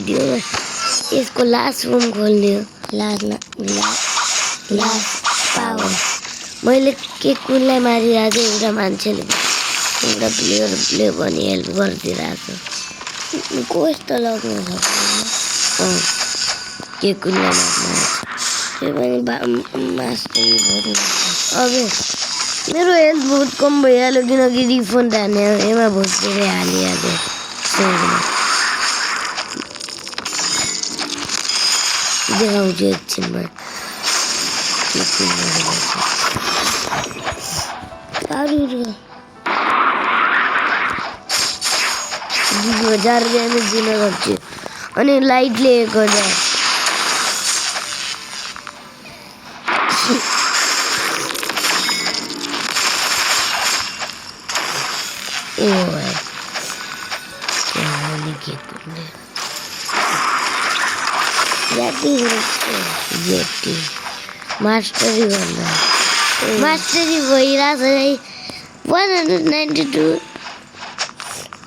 भिडियोमा यसको last room खोल्ने हो। लास्ट पावर मैले के कुनलाई मारिरहेको छु एउटा मान्छेले एउटा प्लेयरले पनि हेल्प गरिदिइरहेको छ। कोस त लग्न सक्दैन के कुनलाई मार्नु पनि मास्टरी भन्नु। अब मेरो हेल्थ बहुत कम भइहाल्यो किनकि रिफन्ड हाने एमा बहुत धेरै हालिहाल्यो सेभमा। देखाउँछु एकछिनमा के 2000 ड्यामेज दिन सक्छु अनि लाइटले 1000। मास्टरी भन्दा मास्टरी भइरहेछ है 192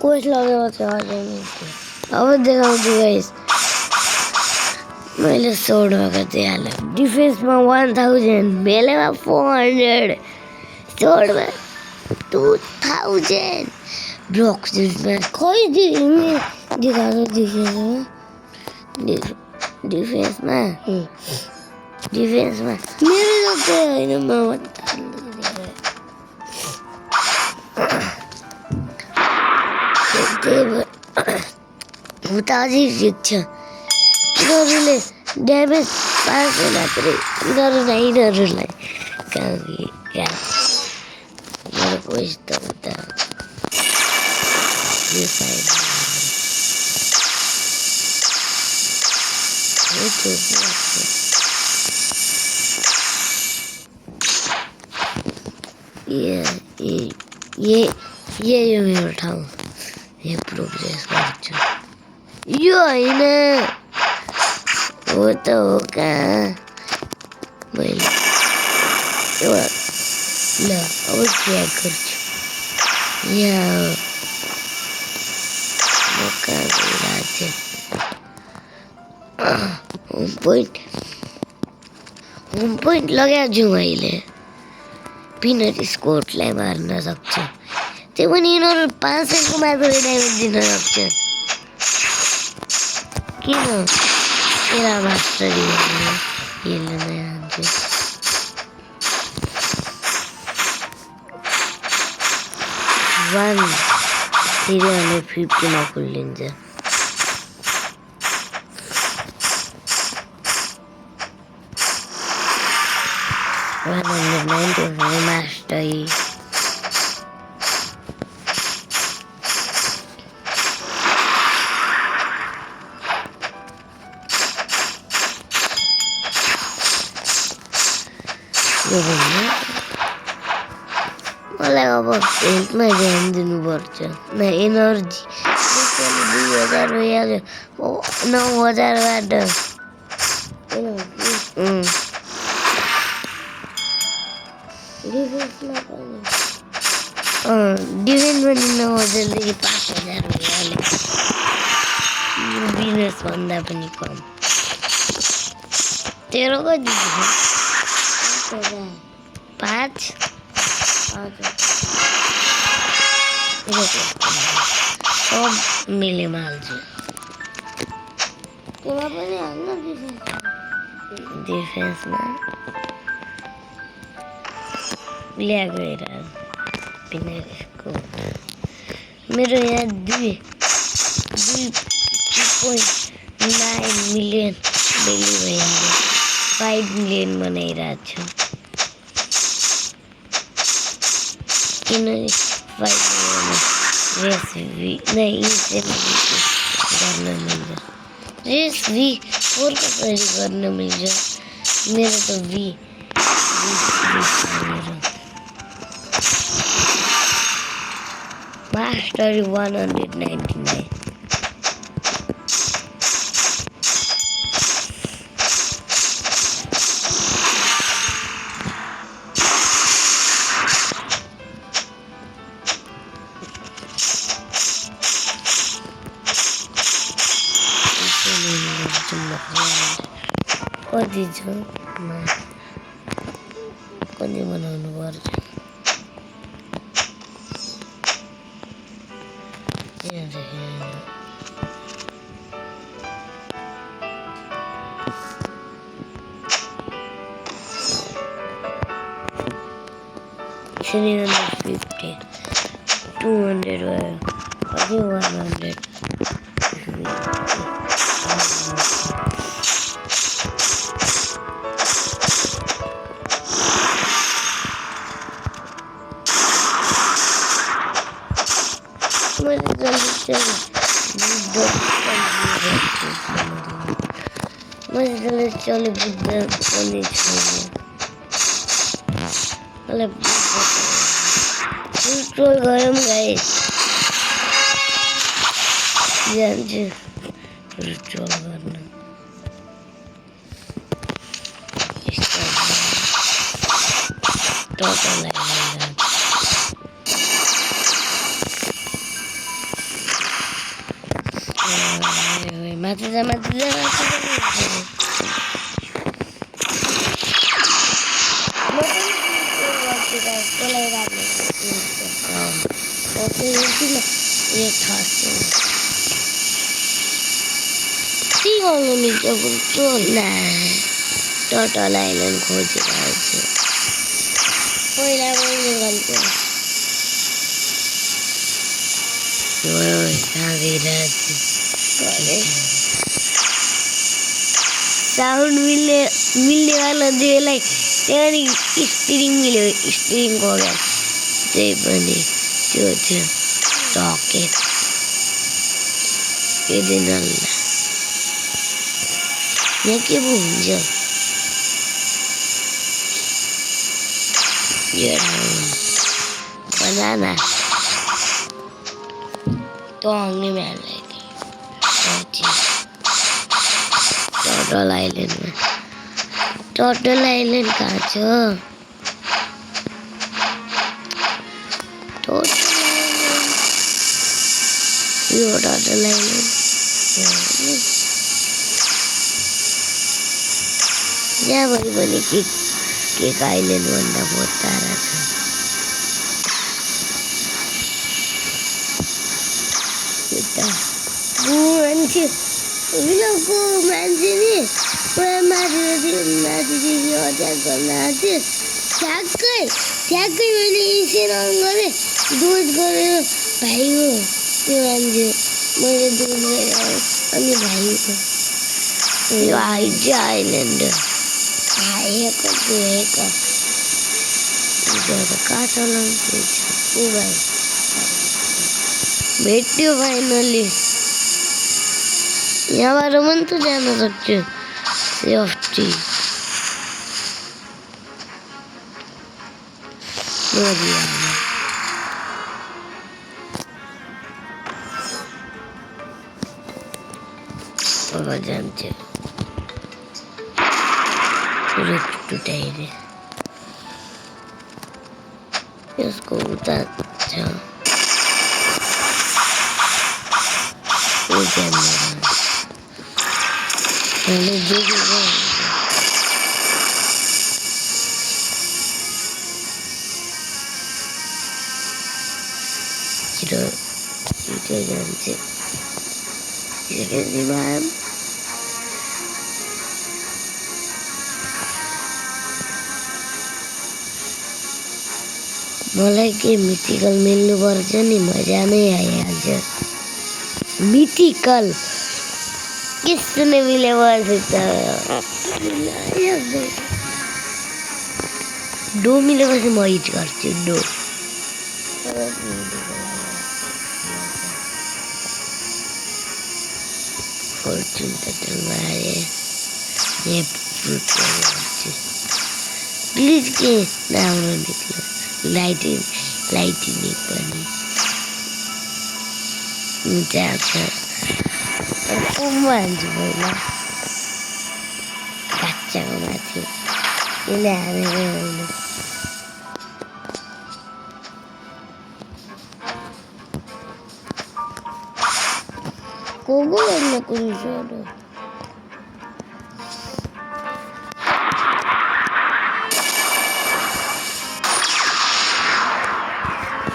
कोस लगेको छ। अब देखाउँछु गाइस मैले सोडमा गरिदिइहालेँ। डिफेन्समा 1000 मेलेमा 400 सोडमा 2000 ब्लक जुटमा खै देखाएको डिफेन्समा मेरो जस्तै होइन म अझै जित्छ। यिनीहरूले ड्यामेज 500 मात्रै यिनीहरूलाई मेरो कोही त उता यो मेरो ठाउँ यो प्रोग्रेस गर्छु। यो होइन हो त हो कहाँ मैले ल अब ट्र्याक गर्छु। यहाँ म कहाँ गइरहेको थिएँ होम पोइन्ट लगाएको छु मैले। पिनट स्कोटलाई मार्न सक्छु त्यो पनि यिनीहरू 500 मात्रै ड्यामेज दिन सक्छ। किन तेरा मास्टरी हेर्न जान्छु 350 मा खुलिन्छ। मास्टरी मलाई अब हेल्थमा ध्यान दिनुपर्छ न एनर्जी 2000 भइहाल्यो 9000बाट डिफेन्स पनि 9000देखि 5000 भइहाल्यो। बिजनेस भन्दा पनि कम। तेरो कति 5 सब मिलेमा हाल्छु। तेमा पनि हाल्न डिफेन्समा ल्याएको हेर पिनेको मेरो यहाँ 2.9 मिलियन डेली भइहाल्यो 5 मिलियन बनाइरहेको छु किनकि 5 मिलियन रेस गर्न मिल्छ। रेस V4 कसरी गर्न मिल्छ मेरो त मास्टरी 199 चुम्बक कति छ कति बनाउनु पर्छ $350 $200 कति 100 मैले चले बुझ्न पनि छैन मलाई इन्स्टल गरौँ गाइस जान्छु इन्स्टल गर्न माथि जा टोटल आइल्यान्ड खोजिरहेको छु पहिला मैले गल्छु साउन्ड मिल्नेवाला दियोलाई त्यहाँदेखि स्टिरिङ मिल्यो स्टिरिङको अगाडि त्यही पनि त्यो थियो सकेट दिन यहाँ के पो हुन्छ बनाना तँग्ने म्यानलाई टोटल आइल्यान्ड कहाँ छ यो टोटल आइल्यान्ड यहाँभरि पनि केक आइल्यान्ड भन्दा बहुत टाढा छ मान्छे विलोको मान्छे नि पुरा माथिदेखि अट्याक गर्न आएको थियो ठ्याक्कै मैले इन्सेन अन गरेँ डोज गरेर भाइको त्यो मान्छे मैले डोज गरेर अनि भाइको यो आइज आइल्यान्ड आएको कहाँ चलाउँछु ऊ भाइ भेट्यो फाइनली यहाँबाट पनि त जान सक्छु सेफ्टी जान्छु पुरै टुटाइदिए यसको उता छ मलाई के मिथिकल मिल्नु पर्छ नि मजा नै आइहाल्छ मिथिकल किस ने मिले डो मिलेपछि म हिट गर्छु डो फर्चुन त मारे ये फ्रुट प्लिज के राम्रो निक्ल्यो लाइटिङ पनि जान्छ हान्छु पहिला काँचाको माथि यसले हानेर होइन को गर्न कुन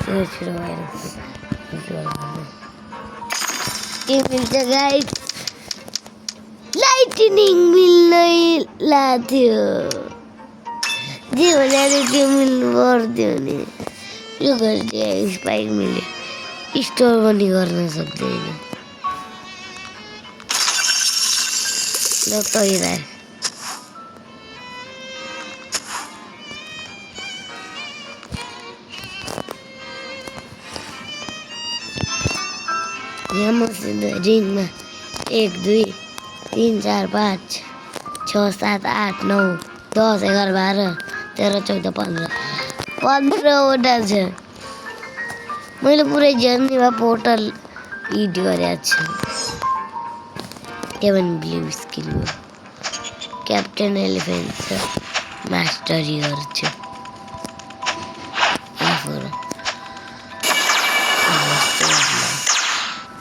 छिटो भएर के मिल्छ गाइस लाइटनिङ मिल्नै लाग्थ्यो जे भने त्यो मिल्नु पर्थ्यो नि यो गरिदिए स्पाइक मिल्यो स्टोर पनि गर्न सक्दैन ल तैरा यहाँ मसित रिङमा 1 2 3 4 5 6 7 8 9 10 11 12 13 14 15वटा छ मैले पुरै जर्नीमा पोर्टल हिट गरेको छु के भने ब्लू स्किल हो क्याप्टेन एलिफेन्ट छ मास्टरी गर्छु आफूलाई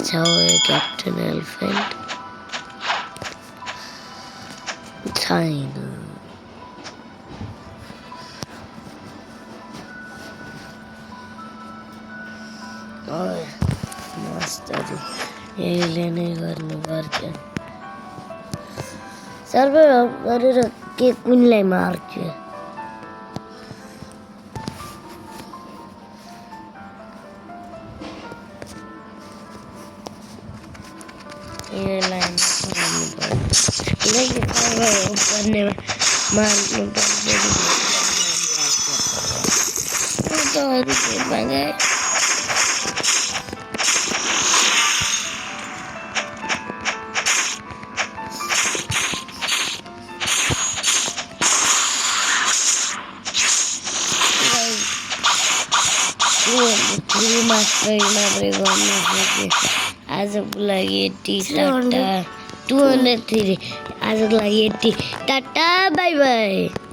छौ क्याप्टेन एलिफेन्ट छैन मास्टरी यसले नै गर्नुपर्छ सर्भर गरेर के कुनलाई मार्छु यसलाई मार्नु पर्छ मात्रै गर्न सके आजको लागि यति टाटा 203 आजको लागि यति टाटा बाई बाई